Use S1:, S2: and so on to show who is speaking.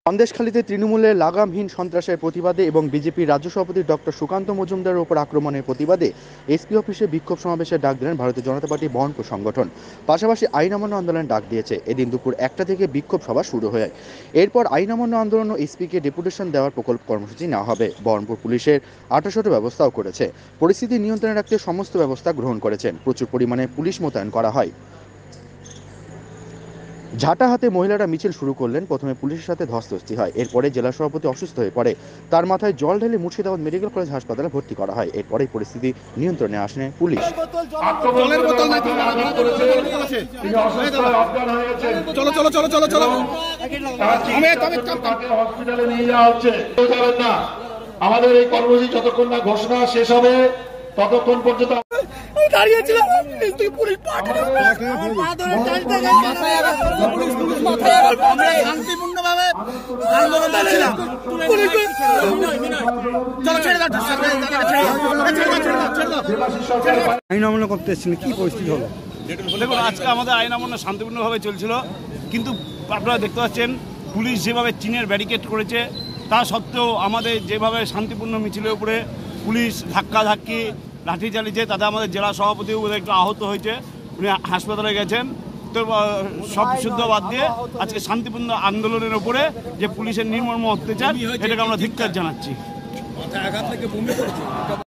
S1: সন্দেশখালীতে তৃণমূলের লাগামহীন সন্ত্রাসের প্রতিবাদে এবং বিজেপির রাজ্য সভাপতি ডক্টর সুকান্ত মজুমদারের উপর আক্রমণের প্রতিবাদে এসপি অফিসে বিক্ষোভ সমাবেশের ডাক দিলেন ভারতীয় জনতা পার্টি বহরমপুর সংগঠন। পাশাপাশি আইন অমান্য আন্দোলনের ডাক দিয়েছে। এদিন দুপুর 1টা থেকে বিক্ষোভ সভা শুরু হয়। এরপর আইন অমান্য আন্দোলন ও এসপিকে ডেপুটেশন দেওয়ার প্রকল্প কর্মসূচি নেওয়া হবে। বহরমপুর পুলিশের 28টা ব্যবস্থাও করেছে। পরিস্থিতি নিয়ন্ত্রণে রাখতে সমস্ত ব্যবস্থা গ্রহণ করেছেন। প্রচুর পরিমাণে পুলিশ মোতায়েন করা হয়। ঝাঁটা হাতে মহিলারা মিছিল শুরু করলেন। প্রথমে পুলিশের সাথে ধস্তাধস্তি হয়। এরপরে জেলা সভাপতি অসুস্থ হয়ে পড়ে। তার মাথায় জল ঢেলে মুর্শিদাবাদ মেডিকেল কলেজ হাসপাতালে ভর্তি করা হয়। এরপরেই পরিস্থিতি নিয়ন্ত্রণে আসে পুলিশ।
S2: আমাদের এই কর্মসূচি যতক্ষণ না ঘোষণা শেষ হবে ততক্ষণ পর্যন্ত
S3: দাঁড়িয়েছিলাম। শান্তিপূর্ণভাবে আন্দোলন করছিলাম।
S4: আইন অমান্য করতে এসেছিলেন, কি পরিস্থিতি হলো?
S5: দেখুন, আজকে আমাদের আইন অমান্য শান্তিপূর্ণভাবে চলছিল, কিন্তু আপনারা দেখতে পাচ্ছেন পুলিশ যেভাবে চীনের ব্যারিকেড করেছে, তা সত্ত্বেও আমাদের যেভাবে শান্তিপূর্ণ মিছিলের উপরে পুলিশ ধাক্কাধাক্কি লাঠি চালিয়েছে, তাতে আমাদের জেলা সভাপতিও একটু আহত হয়েছে, উনি হাসপাতালে গেছেন। তো সব শুদ্ধ বাদ দিয়ে আজকে শান্তিপূর্ণ আন্দোলনের উপরে যে পুলিশের নির্মম অত্যাচার, এটাকে আমরা ধিক্কার জানাচ্ছি।